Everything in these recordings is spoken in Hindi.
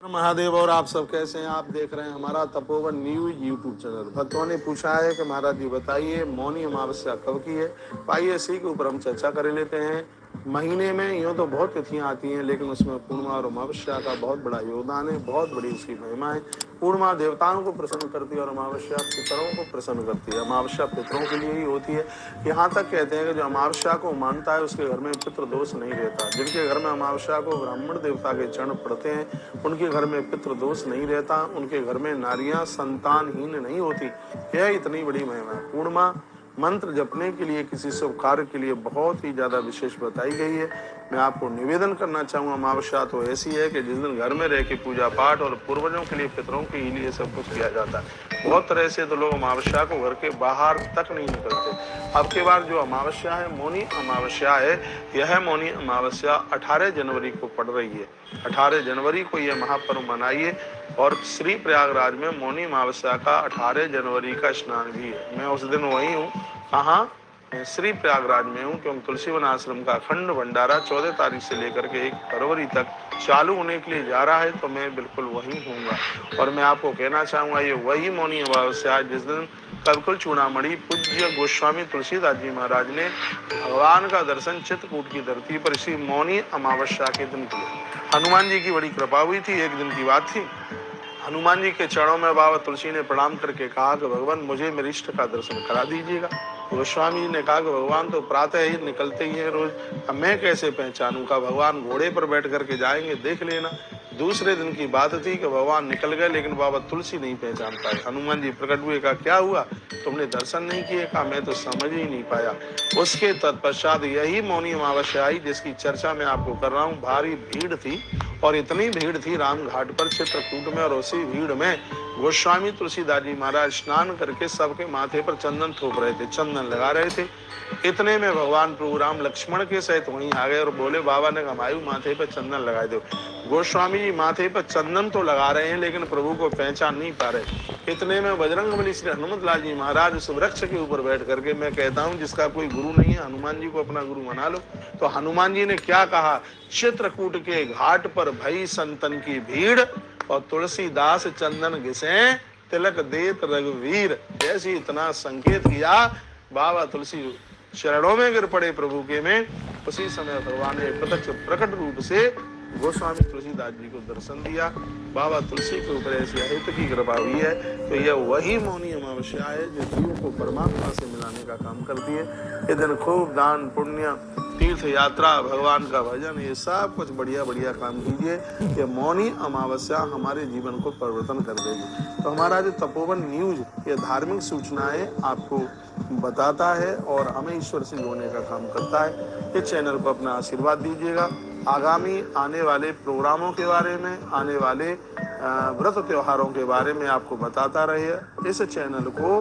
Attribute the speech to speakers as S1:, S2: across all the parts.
S1: महादेव। और आप सब कैसे हैं? आप देख रहे हैं हमारा तपोवन न्यूज यूट्यूब चैनल। भक्तों ने पूछा है कि महाराज जी बताइए मौनी अमावस्या कब की है। आइए इसी के ऊपर हम चर्चा कर लेते हैं। महीने में यूँ तो बहुत तिथियां आती हैं, लेकिन उसमें पूर्णिमा और अमावस्या का बहुत बड़ा योगदान है, बहुत बड़ी उसकी महिमा है। पूर्णिमा देवताओं को प्रसन्न करती है और अमावस्या पितरों को प्रसन्न करती है। अमावस्या पितरों के लिए ही होती है। यहाँ तक कहते हैं कि जो अमावस्या को मानता है उसके घर में पितृ दोष नहीं रहता। जिनके घर में अमावस्या को ब्राह्मण देवता के चरण पड़ते हैं उनके घर में पितृ दोष नहीं रहता, उनके घर में नारियां संतानहीन नहीं होती। यह इतनी बड़ी महिमा है। पूर्णिमा मंत्र जपने के लिए, किसी शुभ कार्य के लिए बहुत ही ज्यादा विशेष बताई गई है। मैं आपको निवेदन करना चाहूँगा, अमावस्या तो ऐसी है कि जिस दिन घर में रह के पूजा पाठ और पूर्वजों के लिए, पितरों के लिए सब कुछ किया जाता है। बहुत तरह से तो लोग अमावस्या को घर के बाहर तक नहीं निकलते। अब के बार जो अमावस्या है मौनी अमावस्या है, यह मौनी अमावस्या 18 जनवरी को पड़ रही है। 18 जनवरी को यह महापर्व मनाइए। और श्री प्रयागराज में मौनी अमावस्या का 18 जनवरी का स्नान भी है। मैं उस दिन वही हूँ। कहाँ? श्री प्रयागराज में हूँ, क्योंकि तुलसीवन आश्रम का अखंड भंडारा 14 तारीख से लेकर के 1 फरवरी तक चालू होने के लिए जा रहा है, तो मैं बिल्कुल वहीं हूँगा। और मैं आपको कहना चाहूँगा, ये वही मौनी अमावस्या है जिस दिन कविकुल चूड़ामणि पूज्य गोस्वामी तुलसीदास जी महाराज ने भगवान का दर्शन चित्रकूट की धरती पर इसी मौनी अमावस्या के दिन किया। हनुमान जी की बड़ी कृपा हुई थी। एक दिन की बात थी, हनुमान जी के चरणों में बाबा तुलसी ने प्रणाम करके कहा कि भगवान मुझे मेरे इष्ट का दर्शन करा दीजिएगा। गोस्वामी जी ने कहा कि भगवान तो प्रातः ही निकलते ही हैं रोज, अब मैं कैसे पहचानूं? का भगवान घोड़े पर बैठ करके जाएंगे, देख लेना। दूसरे दिन की बात थी कि भगवान निकल गए, लेकिन बाबा तुलसी नहीं पहचान पाए। हनुमान जी प्रकट हुए, कहा क्या हुआ, तुमने दर्शन नहीं किए? कहा मैं तो समझ ही नहीं पाया। उसके तत्पश्चात यही मौनी अमावस्या आई जिसकी चर्चा मैं आपको कर रहा हूँ। भारी भीड़ थी, और इतनी भीड़ थी राम घाट पर चित्रकूट में, और उसी भीड़ में गोस्वामी तुलसीदास जी महाराज स्नान करके सबके माथे पर चंदन थोप रहे थे, चंदन लगा रहे थे। इतने में भगवान प्रभु राम लक्ष्मण के सहित वहीं आ गए और बोले, बाबा ने कमायु माथे पर चंदन लगा दो। गोस्वामी जी माथे पर चंदन तो लगा रहे हैं, लेकिन प्रभु को पहचान नहीं पा रहे। इतने में बजरंगबली श्री हनुमत लाल जी महाराज उस वृक्ष के ऊपर बैठ करके, मैं कहता हूँ जिसका कोई गुरु नहीं है, हनुमान जी को अपना गुरु बना लो। तो हनुमान जी ने क्या कहा, चित्रकूट के घाट पर भई संतन की भीड़, और तुलसीदास चंदन घिसे तिलक देत रघुवीर। जैसे इतना संकेत किया, बाबा तुलसी चरणों में गिर पड़े प्रभु के में। उसी समय भगवान ने प्रत्यक्ष प्रकट रूप से गोस्वामी तुलसीदास जी को दर्शन दिया। बाबा तुलसी के ऊपर ऐसी अहित की कृपा हुई है। तो यह वही मौनी अमावस्या है जो जीव को परमात्मा से मिलाने का काम करती है। ये दिन खूब दान पुण्य, तीर्थ यात्रा, भगवान का भजन, ये सब कुछ बढ़िया बढ़िया काम कीजिए। ये मौनी अमावस्या हमारे जीवन को परिवर्तन कर देगी। तो हमारा जो तपोवन न्यूज ये धार्मिक सूचनाएं आपको बताता है और हमें ईश्वर से जोड़ने का काम करता है। इस चैनल को अपना आशीर्वाद दीजिएगा। आगामी आने वाले प्रोग्रामों के बारे में, आने वाले व्रत त्योहारों के बारे में आपको बताता रहे। इस चैनल को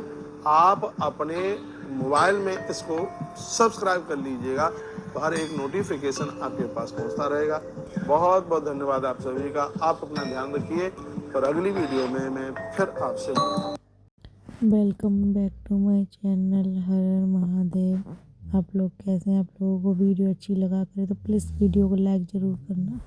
S1: आप अपने मोबाइल में इसको सब्सक्राइब कर लीजिएगा, तो हर एक नोटिफिकेशन आपके पास पहुंचता रहेगा। बहुत बहुत धन्यवाद आप सभी का। आप अपना ध्यान रखिए, और अगली वीडियो में मैं फिर आपसे मिलूंगा।
S2: Welcome back to my channel Har Har Mahadev. आप लोग कैसे हैं? आप लोगों को वीडियो अच्छी लगा करे तो प्लीज़ वीडियो को लाइक ज़रूर करना।